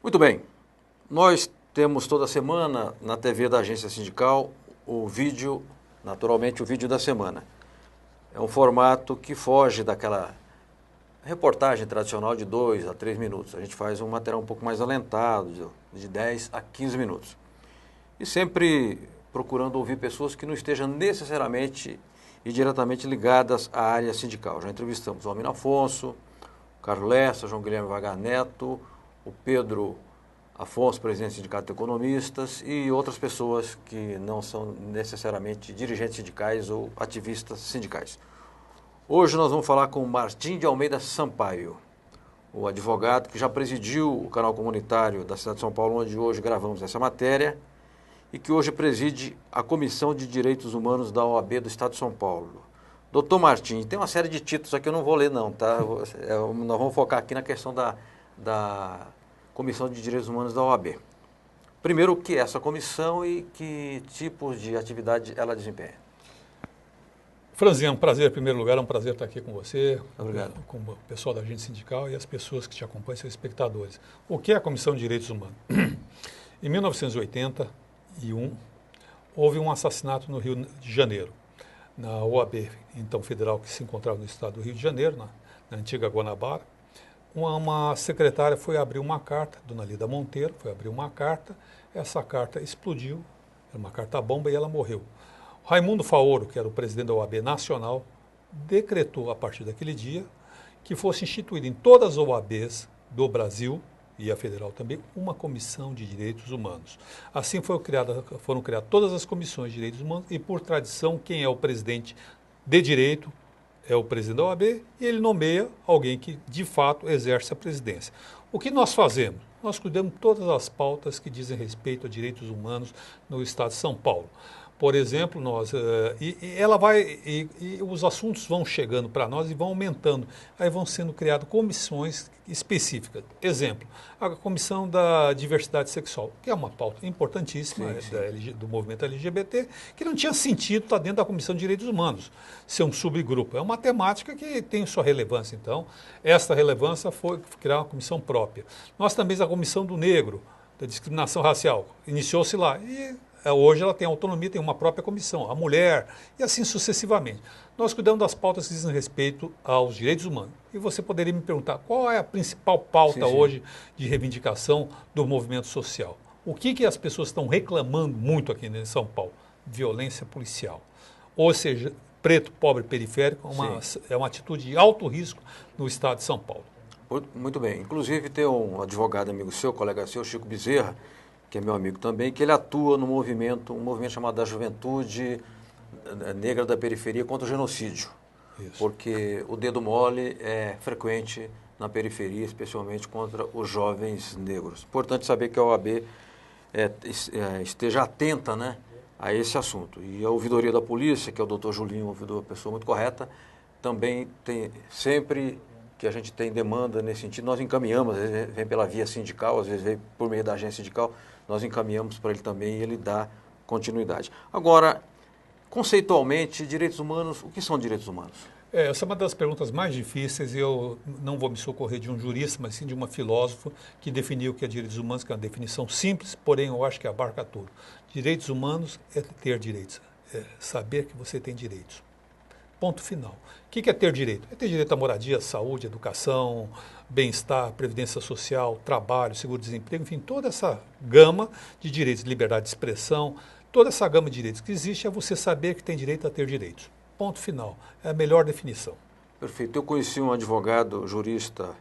Muito bem, nós temos toda semana na TV da Agência Sindical o vídeo, naturalmente o vídeo da semana. É um formato que foge daquela reportagem tradicional de 2 a 3 minutos. A gente faz um material um pouco mais alentado, de 10 a 15 minutos. E sempre procurando ouvir pessoas que não estejam necessariamente e diretamente ligadas à área sindical. Já entrevistamos o Almino Afonso, o Carlos Lessa, João Guilherme Vagar Neto, o Pedro Afonso, presidente do Sindicato de Economistas, e outras pessoas que não são necessariamente dirigentes sindicais ou ativistas sindicais. Hoje nós vamos falar com Martim de Almeida Sampaio, o advogado que já presidiu o canal comunitário da cidade de São Paulo, onde hoje gravamos essa matéria, e que hoje preside a Comissão de Direitos Humanos da OAB do Estado de São Paulo. Doutor Martim, tem uma série de títulos aqui, eu não vou ler não, tá? Nós vamos focar aqui na questão da Comissão de Direitos Humanos da OAB. Primeiro, o que é essa comissão e que tipos de atividade ela desempenha? Franzinho, é um prazer, em primeiro lugar, é um prazer estar aqui com você, Obrigado. Com o pessoal da Agência Sindical e as pessoas que te acompanham, seus espectadores. O que é a Comissão de Direitos Humanos? Em 1981, houve um assassinato no Rio de Janeiro, na OAB, então federal, que se encontrava no estado do Rio de Janeiro, na antiga Guanabara. Uma secretária foi abrir uma carta, Dona Lida Monteiro, foi abrir uma carta, essa carta explodiu, era uma carta-bomba e ela morreu. Raimundo Faoro, que era o presidente da OAB Nacional, decretou a partir daquele dia que fosse instituída em todas as OABs do Brasil, e a federal também, uma comissão de direitos humanos. Assim foram criadas todas as comissões de direitos humanos e, por tradição, quem é o presidente de direito é o presidente da OAB e ele nomeia alguém que, de fato, exerce a presidência. O que nós fazemos? Nós cuidamos de todas as pautas que dizem respeito a direitos humanos no estado de São Paulo. Por exemplo, os assuntos vão chegando para nós e vão aumentando. Aí vão sendo criadas comissões específicas. Exemplo, a Comissão da Diversidade Sexual, que é uma pauta importantíssima do movimento LGBT, que não tinha sentido estar dentro da Comissão de Direitos Humanos, ser um subgrupo. É uma temática que tem sua relevância. Então, essa relevância foi criar uma comissão própria. Nós também temos a Comissão do Negro, da Discriminação Racial, iniciou-se lá. E hoje ela tem autonomia, tem uma própria comissão, a mulher, e assim sucessivamente. Nós cuidamos das pautas que dizem respeito aos direitos humanos. E você poderia me perguntar, qual é a principal pauta hoje de reivindicação do movimento social? O que as pessoas estão reclamando muito aqui em São Paulo? Violência policial. Ou seja, preto, pobre, periférico, é uma atitude de alto risco no estado de São Paulo. Muito bem. Inclusive tem um advogado amigo seu, colega seu, Chico Bezerra, que é meu amigo também, que ele atua no um movimento chamado da Juventude Negra da Periferia contra o Genocídio. Isso. Porque o dedo mole é frequente na periferia, especialmente contra os jovens negros. Importante saber que a OAB esteja atenta, né, a esse assunto. E a ouvidoria da polícia, que é o doutor Julinho, uma pessoa muito correta, também tem sempre que a gente tem demanda nesse sentido, nós encaminhamos, às vezes vem pela via sindical, às vezes vem por meio da agência sindical, nós encaminhamos para ele também e ele dá continuidade. Agora, conceitualmente, direitos humanos, o que são direitos humanos? Essa é uma das perguntas mais difíceis e eu não vou me socorrer de um jurista, mas sim de uma filósofa que definiu o que é direitos humanos, que é uma definição simples, porém eu acho que abarca tudo. Direitos humanos é ter direitos, é saber que você tem direitos. Ponto final. O que é ter direito? É ter direito à moradia, saúde, educação, bem-estar, previdência social, trabalho, seguro-desemprego, enfim, toda essa gama de direitos, liberdade de expressão, toda essa gama de direitos que existe é você saber que tem direito a ter direitos. Ponto final. É a melhor definição. Perfeito. Eu conheci um advogado, jurista,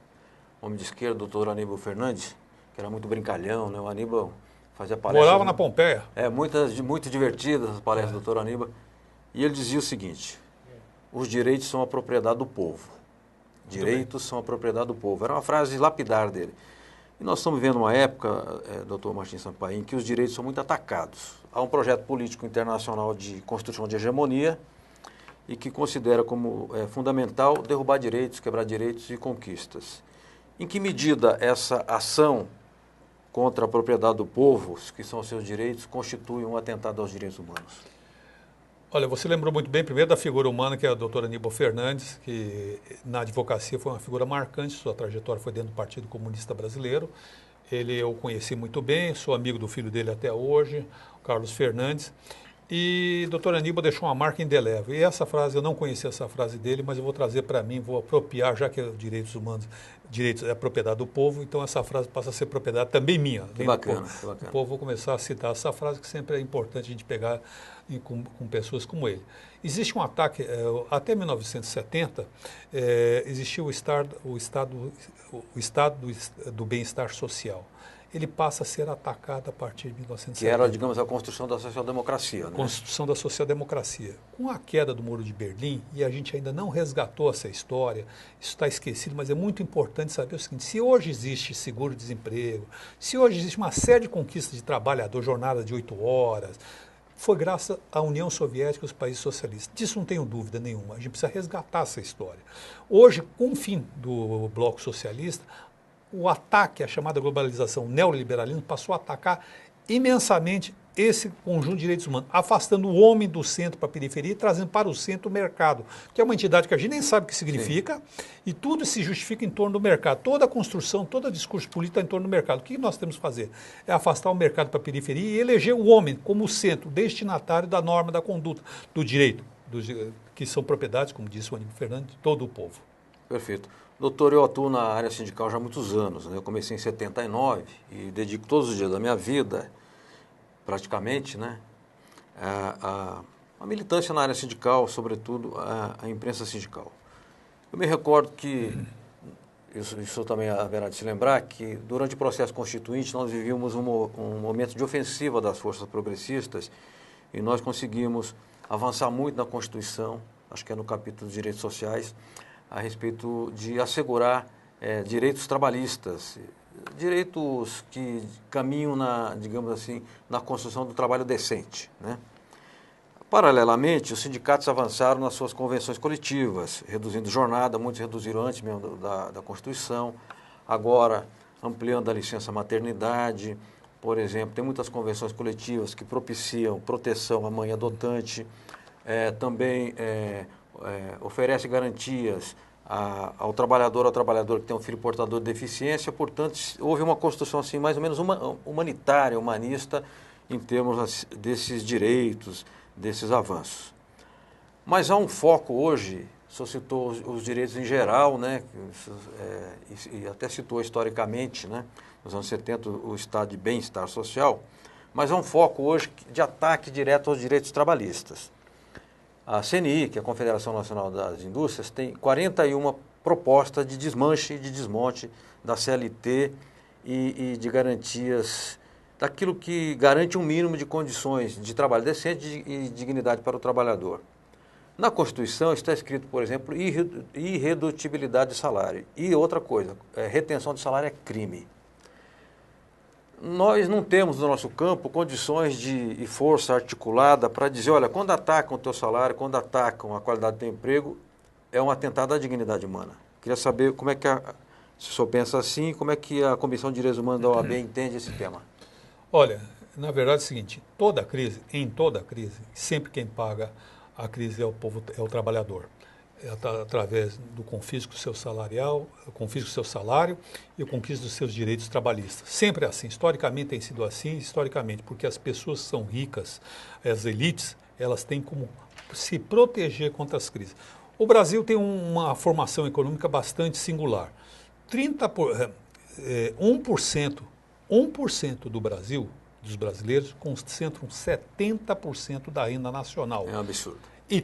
homem de esquerda, doutor Aníbal Fernandes, que era muito brincalhão, né? O Aníbal fazia palestras... Morava na Pompeia. Muito divertidas as palestras do doutor Aníbal. E ele dizia o seguinte: os direitos são a propriedade do povo. Direitos são a propriedade do povo. Era uma frase lapidar dele. E nós estamos vivendo uma época, doutor Martim Sampaio, em que os direitos são muito atacados. Há um projeto político internacional de construção de hegemonia e que considera como fundamental derrubar direitos, quebrar direitos e conquistas. Em que medida essa ação contra a propriedade do povo, que são os seus direitos, constitui um atentado aos direitos humanos? Olha, você lembrou muito bem, primeiro, da figura humana, que é a doutora Aníbal Fernandes, que na advocacia foi uma figura marcante, sua trajetória foi dentro do Partido Comunista Brasileiro. Ele eu conheci muito bem, sou amigo do filho dele até hoje, Carlos Fernandes. E doutor Aníbal deixou uma marca indelével. E essa frase, eu não conhecia essa frase dele, mas eu vou trazer para mim, vou apropriar, já que é direitos humanos, direitos é propriedade do povo, então essa frase passa a ser propriedade também minha. Que bacana, que bacana. O povo vou começar a citar essa frase, que sempre é importante a gente pegar com pessoas como ele. Existe um ataque, até 1970, existiu o estado do bem-estar social. Ele passa a ser atacado a partir de 1970. Que era, digamos, a construção da social-democracia. Né? Construção da social-democracia. Com a queda do Muro de Berlim, e a gente ainda não resgatou essa história, isso está esquecido, mas é muito importante saber o seguinte: se hoje existe seguro-desemprego, se hoje existe uma série de conquistas de trabalhador, jornada de 8 horas, foi graças à União Soviética e aos países socialistas. Disso não tenho dúvida nenhuma. A gente precisa resgatar essa história. Hoje, com o fim do bloco socialista, o ataque à chamada globalização, o neoliberalismo, passou a atacar imensamente esse conjunto de direitos humanos, afastando o homem do centro para a periferia e trazendo para o centro o mercado, que é uma entidade que a gente nem sabe o que significa. Sim. E tudo se justifica em torno do mercado. Toda a construção, todo o discurso político está em torno do mercado. O que nós temos que fazer? É afastar o mercado para a periferia e eleger o homem como o centro, destinatário da norma, da conduta, do direito, que são propriedades, como disse o Aníbal Fernandes, de todo o povo. Perfeito. Doutor, eu atuo na área sindical já há muitos anos, né? Eu comecei em 79 e dedico todos os dias da minha vida, praticamente, né, a militância na área sindical, sobretudo a imprensa sindical. Eu me recordo que, isso também haverá de se lembrar, que durante o processo constituinte nós vivíamos um momento de ofensiva das forças progressistas e nós conseguimos avançar muito na Constituição, acho que é no capítulo de direitos sociais, a respeito de assegurar direitos trabalhistas, direitos que caminham digamos assim, na construção do trabalho decente, né? Paralelamente, os sindicatos avançaram nas suas convenções coletivas, reduzindo jornada, muitos reduziram antes mesmo da Constituição, agora ampliando a licença maternidade, por exemplo, tem muitas convenções coletivas que propiciam proteção à mãe adotante, também oferece garantias ao trabalhador que tem um filho portador de deficiência. Portanto, houve uma construção assim, mais ou menos humanitária, humanista, em termos desses direitos, desses avanços. Mas há um foco hoje, o senhor citou os direitos em geral, né, e até citou historicamente, né, nos anos 70, o estado de bem-estar social, mas há um foco hoje de ataque direto aos direitos trabalhistas. A CNI, que é a Confederação Nacional das Indústrias, tem 41 propostas de desmanche e de desmonte da CLT e de garantias, daquilo que garante um mínimo de condições de trabalho decente e dignidade para o trabalhador. Na Constituição está escrito, por exemplo, irredutibilidade de salário. E outra coisa, retenção de salário é crime. Nós não temos no nosso campo condições e força articulada para dizer, olha, quando atacam o teu salário, quando atacam a qualidade do teu emprego, é um atentado à dignidade humana. Queria saber como é que, se o senhor pensa assim, como é que a Comissão de Direitos Humanos da OAB entende esse tema? Olha, na verdade é o seguinte, em toda crise, sempre quem paga a crise é o povo, é o trabalhador. Através do confisco do seu salarial, o confisco do seu salário e o confisco dos seus direitos trabalhistas. Sempre é assim, historicamente tem sido assim, porque as pessoas são ricas, as elites, elas têm como se proteger contra as crises. O Brasil tem uma formação econômica bastante singular. 1% do Brasil, dos brasileiros, concentram 70% da renda nacional. É um absurdo. E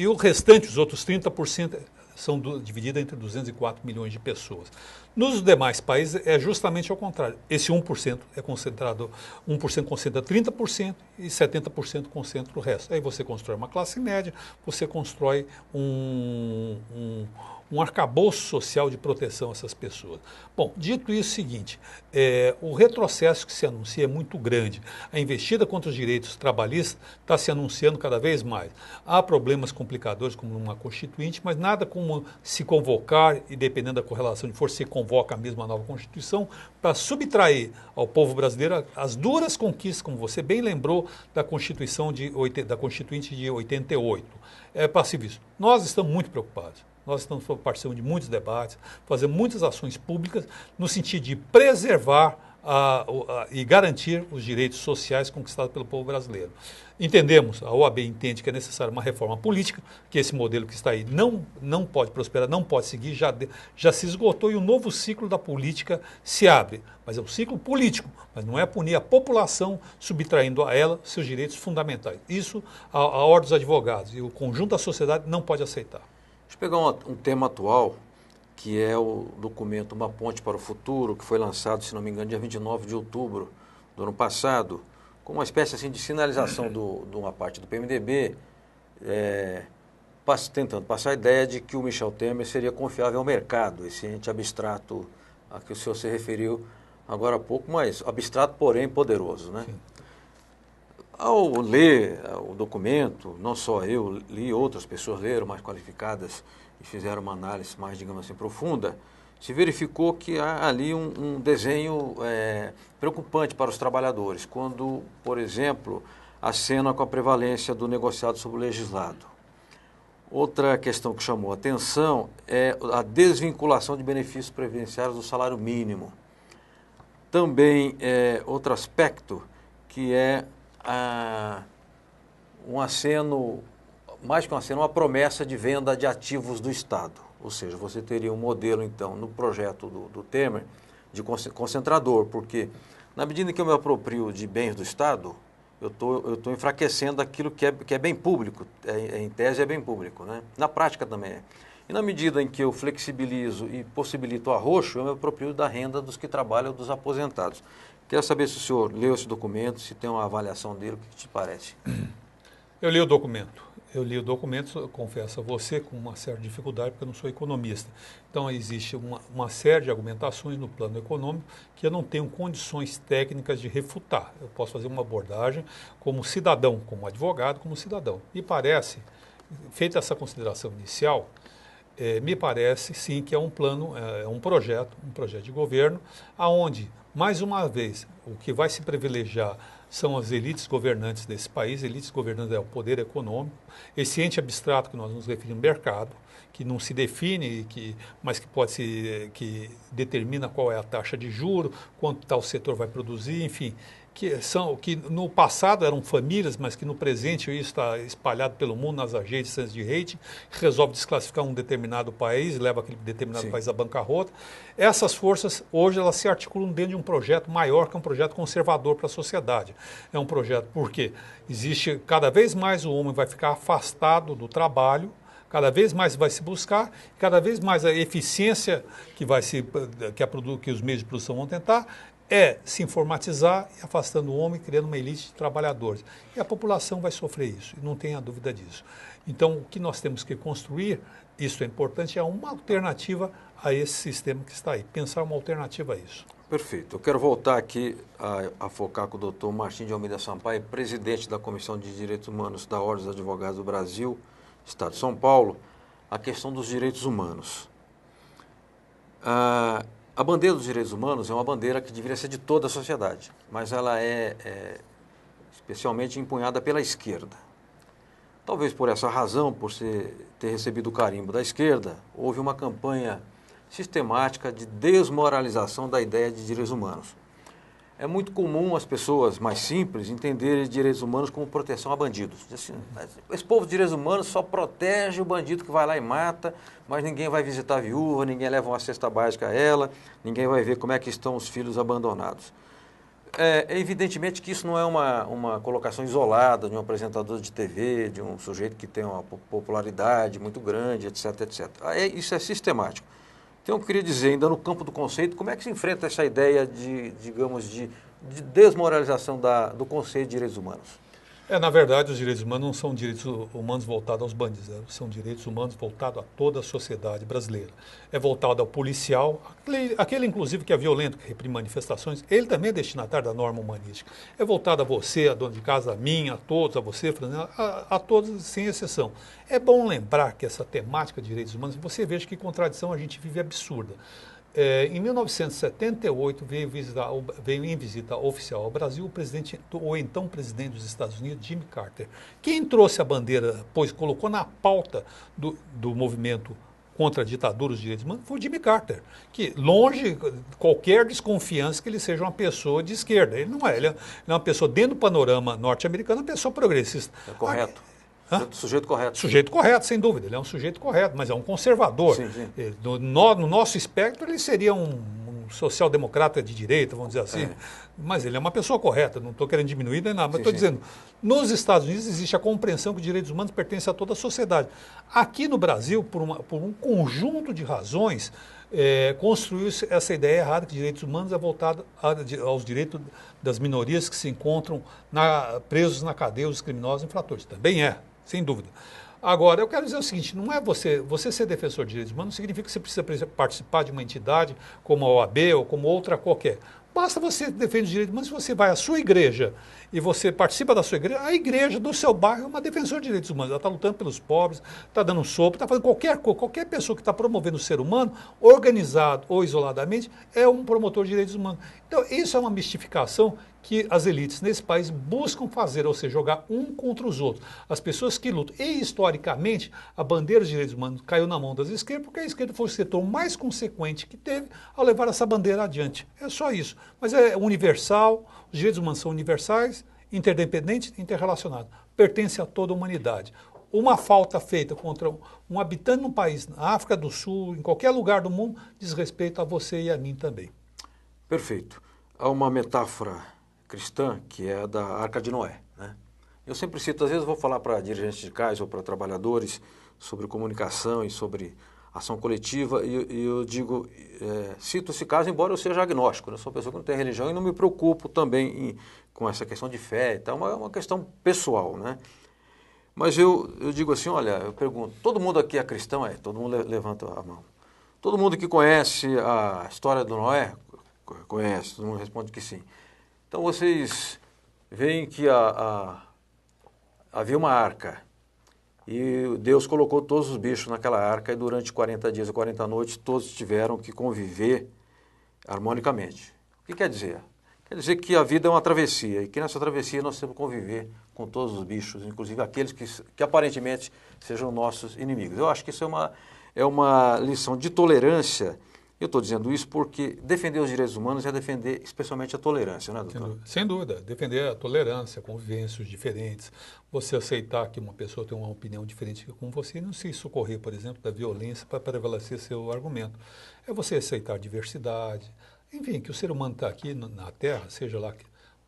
o restante, os outros 30%, são divididos entre 204 milhões de pessoas. Nos demais países é justamente ao contrário. Esse 1% é concentrado, 1% concentra 30% e 70% concentra o resto. Aí você constrói uma classe média, você constrói um arcabouço social de proteção a essas pessoas. Bom, dito isso, é o seguinte, o retrocesso que se anuncia é muito grande. A investida contra os direitos trabalhistas está se anunciando cada vez mais. Há problemas complicadores como uma constituinte, mas nada como se convocar e, dependendo da correlação de força, se convoca a mesma nova Constituição para subtrair ao povo brasileiro as duras conquistas, como você bem lembrou, da Constituinte de 88. É passivo isso. Nós estamos muito preocupados. Nós estamos participando de muitos debates, fazendo muitas ações públicas no sentido de preservar e garantir os direitos sociais conquistados pelo povo brasileiro. Entendemos, a OAB entende que é necessária uma reforma política, que esse modelo que está aí não pode prosperar, não pode seguir, já se esgotou e um novo ciclo da política se abre. Mas é um ciclo político, mas não é punir a população subtraindo a ela seus direitos fundamentais. Isso a Ordem dos Advogados e o conjunto da sociedade não pode aceitar. Deixa eu pegar um tema atual, que é o documento Uma Ponte para o Futuro, que foi lançado, se não me engano, dia 29 de outubro do ano passado, com uma espécie assim, de sinalização de uma parte do PMDB, tentando passar a ideia de que o Michel Temer seria confiável ao mercado, esse ente abstrato a que o senhor se referiu agora há pouco, mas abstrato, porém poderoso, né? Sim. Ao ler o documento, não só eu, li, outras pessoas leram, mais qualificadas, e fizeram uma análise mais, digamos assim, profunda, se verificou que há ali um desenho preocupante para os trabalhadores, quando, por exemplo, acena com a prevalência do negociado sobre o legislado. Outra questão que chamou a atenção é a desvinculação de benefícios previdenciários do salário mínimo. Também, outro aspecto que é um aceno, mais que um aceno, uma promessa de venda de ativos do Estado. Ou seja, você teria um modelo, então, no projeto do Temer, de concentrador, porque na medida em que eu me aproprio de bens do Estado, eu estou enfraquecendo aquilo que é bem público, em tese é bem público, né? Na prática também é. E na medida em que eu flexibilizo e possibilito o arroxo, eu me aproprio da renda dos que trabalham, dos aposentados. Quero saber se o senhor leu esse documento, se tem uma avaliação dele, o que te parece? Eu li o documento. Confesso a você, com uma certa dificuldade, porque eu não sou economista. Então, existe uma série de argumentações no plano econômico que eu não tenho condições técnicas de refutar. Eu posso fazer uma abordagem como cidadão, como advogado, como cidadão. Me parece, feita essa consideração inicial, me parece, sim, que é um plano, um projeto de governo, aonde, mais uma vez, o que vai se privilegiar são as elites governantes desse país. Elites governantes é o poder econômico, esse ente abstrato que nós nos referimos, mercado, que não se define, mas que determina qual é a taxa de juros, quanto tal setor vai produzir, enfim, que no passado eram famílias, mas que no presente isso está espalhado pelo mundo nas agências de rating, resolve desclassificar um determinado país, leva aquele determinado país à bancarrota. Essas forças, hoje, elas se articulam dentro de um projeto maior, que é um projeto conservador para a sociedade. É um projeto porque existe, cada vez mais o homem vai ficar afastado do trabalho, cada vez mais vai se buscar, cada vez mais a eficiência que os meios de produção vão tentar, se informatizar e afastando o homem, criando uma elite de trabalhadores. E a população vai sofrer isso, e não tenha dúvida disso. Então, o que nós temos que construir, isso é importante, é uma alternativa a esse sistema que está aí. Pensar uma alternativa a isso. Perfeito. Eu quero voltar aqui a focar com o doutor Martim de Almeida Sampaio, presidente da Comissão de Direitos Humanos da Ordem dos Advogados do Brasil, Estado de São Paulo, a questão dos direitos humanos. A bandeira dos direitos humanos é uma bandeira que deveria ser de toda a sociedade, mas ela é especialmente empunhada pela esquerda. Talvez por essa razão, por ter recebido o carimbo da esquerda, houve uma campanha sistemática de desmoralização da ideia de direitos humanos. É muito comum as pessoas mais simples entenderem direitos humanos como proteção a bandidos. Assim, esse povo de direitos humanos só protege o bandido que vai lá e mata, mas ninguém vai visitar a viúva, ninguém leva uma cesta básica a ela, ninguém vai ver como é que estão os filhos abandonados. Evidentemente que isso não é uma colocação isolada de um apresentador de TV, de um sujeito que tem uma popularidade muito grande, etc, etc. Isso é sistemático. Então, eu queria dizer, ainda no campo do conceito, como é que se enfrenta essa ideia de desmoralização do conceito de direitos humanos? Na verdade, os direitos humanos não são direitos humanos voltados aos bandidos, são direitos humanos voltados a toda a sociedade brasileira. É voltado ao policial, aquele inclusive que é violento, que reprime manifestações, ele também é destinatário da norma humanística. É voltado a você, a dona de casa, a mim, a todos, a você, a todos, sem exceção. É bom lembrar que essa temática de direitos humanos, você veja que contradição a gente vive absurda. Em 1978 veio em visita oficial ao Brasil o então presidente dos Estados Unidos, Jimmy Carter. Quem trouxe a bandeira, pois colocou na pauta do movimento contra a ditadura dos direitos humanos, foi o Jimmy Carter, que longe qualquer desconfiança que ele seja uma pessoa de esquerda. Ele não é, ele é uma pessoa dentro do panorama norte-americano, uma pessoa progressista. É correto. Sujeito correto. Sujeito correto, sem dúvida. Ele é um sujeito correto, mas é um conservador. Sim, sim. No nosso espectro, ele seria um social-democrata de direita, vamos dizer assim. Mas ele é uma pessoa correta, não estou querendo diminuir nem nada, mas estou dizendo, nos Estados Unidos existe a compreensão que os direitos humanos pertencem a toda a sociedade. Aqui no Brasil, por um conjunto de razões, construiu-se essa ideia errada que direitos humanos é voltado aos direitos das minorias que se encontram presos na cadeia, os criminosos infratores. Também é, sem dúvida. Agora, eu quero dizer o seguinte, não é você ser defensor de direitos humanos não significa que você precisa participar de uma entidade como a OAB ou como outra qualquer. Basta você defender os direitos humanos, se você vai à sua igreja e você participa da sua igreja, a igreja do seu bairro é uma defensora de direitos humanos. Ela está lutando pelos pobres, está dando um sopro, está fazendo qualquer pessoa que está promovendo o ser humano, organizado ou isoladamente, é um promotor de direitos humanos. Então, isso é uma mistificação que as elites nesse país buscam fazer, ou seja, jogar um contra os outros. As pessoas que lutam. E, historicamente, a bandeira dos direitos humanos caiu na mão das esquerdas, porque a esquerda foi o setor mais consequente que teve ao levar essa bandeira adiante. É só isso. Mas é universal, os direitos humanos são universais, interdependentes, interrelacionados. Pertence a toda a humanidade. Uma falta feita contra um habitante num país, na África do Sul, em qualquer lugar do mundo, diz respeito a você e a mim também. Perfeito. Há uma metáfora cristã, que é a da Arca de Noé, né? Eu sempre cito, às vezes eu vou falar para dirigentes sindicais ou para trabalhadores sobre comunicação e sobre ação coletiva, e eu digo, cito esse caso, embora eu seja agnóstico, né? Eu sou uma pessoa que não tem religião e não me preocupo também com essa questão de fé, então é uma questão pessoal, né? Mas eu digo assim, olha, eu pergunto, todo mundo aqui é cristão? Todo mundo levanta a mão. Todo mundo que conhece a história do Noé? Conhece, todo mundo responde que sim. Então vocês veem que havia uma arca e Deus colocou todos os bichos naquela arca e durante 40 dias e 40 noites todos tiveram que conviver harmonicamente. O que quer dizer? Quer dizer que a vida é uma travessia e que nessa travessia nós temos que conviver com todos os bichos, inclusive aqueles que aparentemente sejam nossos inimigos. Eu acho que isso é uma lição de tolerância. Eu estou dizendo isso porque defender os direitos humanos é defender especialmente a tolerância, né, doutor? Sem dúvida. Defender a tolerância, a convivência, os diferentes. Você aceitar que uma pessoa tem uma opinião diferente com você e não se socorrer, por exemplo, da violência para prevalecer seu argumento. É você aceitar a diversidade. Enfim, que o ser humano está aqui na Terra, seja lá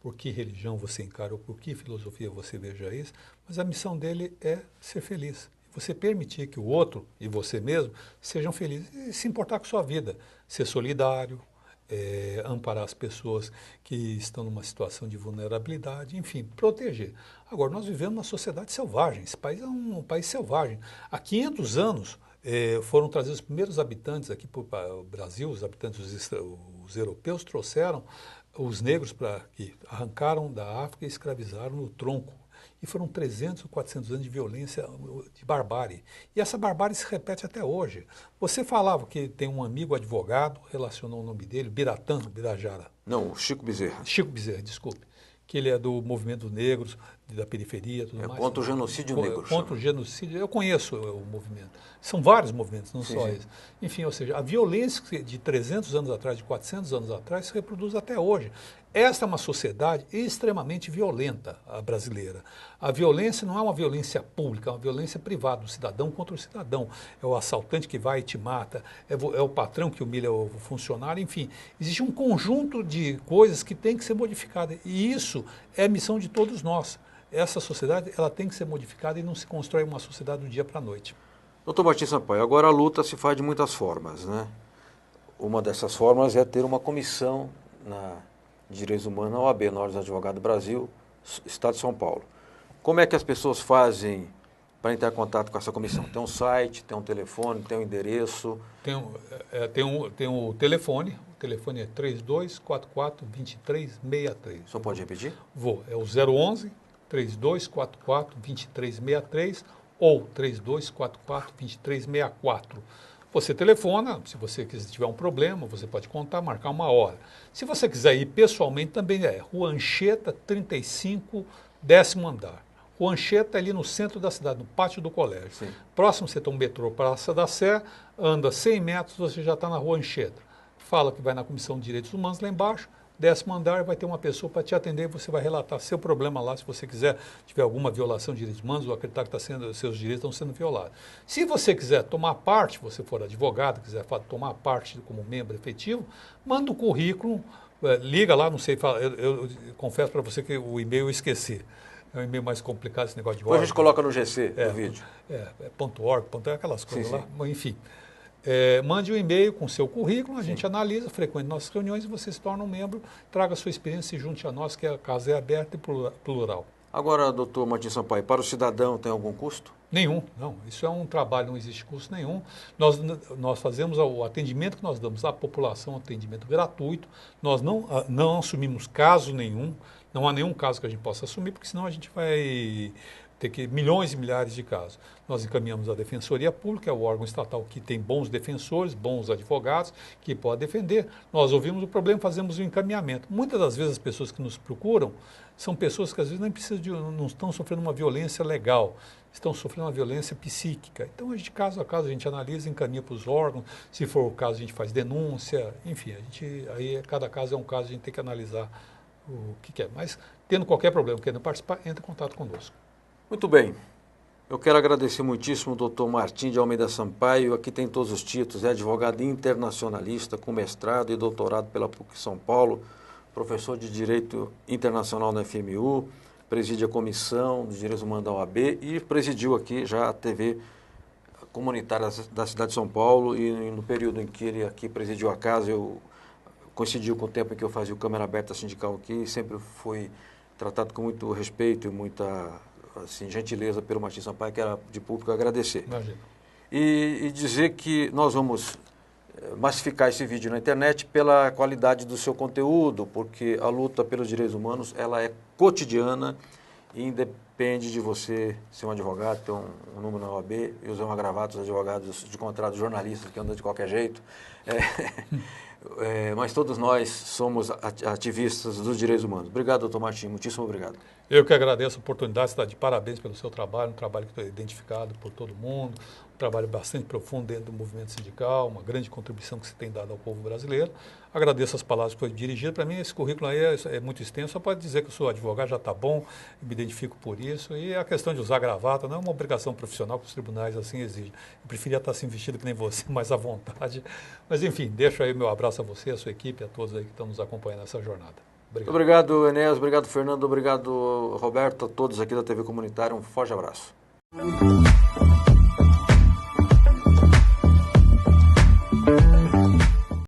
por que religião você encara ou por que filosofia você veja isso, mas a missão dele é ser feliz. Você permitir que o outro e você mesmo sejam felizes e se importar com a sua vida. Ser solidário, amparar as pessoas que estão numa situação de vulnerabilidade, enfim, proteger. Agora, nós vivemos numa sociedade selvagem. Esse país é um país selvagem. Há 500 anos foram trazidos os primeiros habitantes aqui para o Brasil, os habitantes, os europeus trouxeram os negros que arrancaram da África e escravizaram no tronco. E foram 300 ou 400 anos de violência, de barbárie. E essa barbárie se repete até hoje. Você falava que tem um amigo advogado, relacionou o nome dele, Biratã, Birajara. Não, Chico Bezerra. Chico Bezerra, desculpe. Que ele é do movimento negros, da periferia, tudo mais. Contra o genocídio negro. Contra o genocídio. Eu conheço o movimento. São vários movimentos, não só esse. Enfim, ou seja, a violência de 300 anos atrás, de 400 anos atrás, se reproduz até hoje. Esta é uma sociedade extremamente violenta, a brasileira. A violência não é uma violência pública, é uma violência privada, do cidadão contra o cidadão. É o assaltante que vai e te mata, é o patrão que humilha o funcionário, enfim. Existe um conjunto de coisas que tem que ser modificadas. E isso é missão de todos nós. Essa sociedade ela tem que ser modificada e não se constrói uma sociedade do dia para a noite. Doutor Batista Sampaio, agora a luta se faz de muitas formas, né? Uma dessas formas é ter uma comissão de direitos humanos na OAB, na Ordem dos Advogados do Brasil, Estado de São Paulo. Como é que as pessoas fazem para entrar em contato com essa comissão? Tem um site, tem um telefone, tem um endereço? Tem o telefone é 3244-2363. Só pode repetir? Vou, é o 011 3244-2363 ou 3244-2364. Você telefona, se você tiver um problema, você pode contar, marcar uma hora. Se você quiser ir pessoalmente, também é Rua Anchieta, 35, 10º andar. Rua Anchieta é ali no centro da cidade, no pátio do colégio. Sim. Próximo você tem um metrô Praça da Sé, anda 100 metros, você já está na Rua Anchieta. Fala que vai na Comissão de Direitos Humanos lá embaixo, 10º andar, vai ter uma pessoa para te atender, você vai relatar seu problema lá, se você quiser, tiver alguma violação de direitos humanos ou acreditar que seus direitos estão sendo violados. Se você quiser tomar parte, você for advogado, quiser tomar parte como membro efetivo, manda o currículo, liga lá, não sei, eu confesso para você que o e-mail eu esqueci. É um e-mail mais complicado esse negócio de Depois a gente coloca no GC, no vídeo. .org, aquelas coisas sim, lá, mas enfim. Mande um e-mail com seu currículo, a gente analisa, frequente nossas reuniões e você se torna um membro, traga a sua experiência e junte a nós, que a casa é aberta e plural. Agora, doutor Martim Sampaio, para o cidadão tem algum custo? Nenhum, não. Isso é um trabalho, não existe custo nenhum. Nós fazemos o atendimento que nós damos à população, atendimento gratuito. Nós não assumimos caso nenhum, não há nenhum caso que a gente possa assumir, porque senão a gente vai ter milhões e milhares de casos. Nós encaminhamos a Defensoria Pública, é o órgão estatal que tem bons defensores, bons advogados, que pode defender. Nós ouvimos o problema, fazemos o encaminhamento. Muitas das vezes as pessoas que nos procuram são pessoas que às vezes não estão sofrendo uma violência legal, estão sofrendo uma violência psíquica. Então, a gente, caso a caso, a gente analisa, encaminha para os órgãos, se for o caso, a gente faz denúncia, enfim, aí cada caso é um caso, a gente tem que analisar o que é. Mas, tendo qualquer problema, querendo participar, entre em contato conosco. Muito bem. Eu quero agradecer muitíssimo o doutor Martim de Almeida Sampaio, aqui tem todos os títulos, é advogado internacionalista com mestrado e doutorado pela PUC São Paulo, professor de Direito Internacional na FMU, preside a Comissão de Direitos Humanos da OAB e presidiu aqui já a TV comunitária da cidade de São Paulo e no período em que ele aqui presidiu a casa, coincidiu com o tempo em que eu fazia o Câmara Aberta Sindical aqui e sempre fui tratado com muito respeito e muita gentileza pelo Martim Sampaio, que era de público agradecer. Imagina. E dizer que nós vamos massificar esse vídeo na internet pela qualidade do seu conteúdo, porque a luta pelos direitos humanos ela é cotidiana e independe de você ser um advogado, ter um número na OAB e usar uma gravata, os advogados de contrato, jornalistas que andam de qualquer jeito. Mas todos nós somos ativistas dos direitos humanos. Obrigado, doutor Martim, muitíssimo obrigado. Eu que agradeço a oportunidade, está de parabéns pelo seu trabalho, um trabalho que é identificado por todo mundo, um trabalho bastante profundo dentro do movimento sindical, uma grande contribuição que você tem dado ao povo brasileiro. Agradeço as palavras que foi dirigidas. Para mim, esse currículo aí é muito extenso, só pode dizer que eu sou advogado, já está bom, me identifico por isso. E a questão de usar gravata não é uma obrigação profissional que os tribunais assim exigem. Eu preferia estar assim vestido que nem você, mais à vontade. Mas, enfim, deixo aí meu abraço a você, a sua equipe, a todos aí que estão nos acompanhando nessa jornada. Obrigado, Enéas, obrigado, Fernando, obrigado, Roberto, a todos aqui da TV Comunitária, um forte abraço.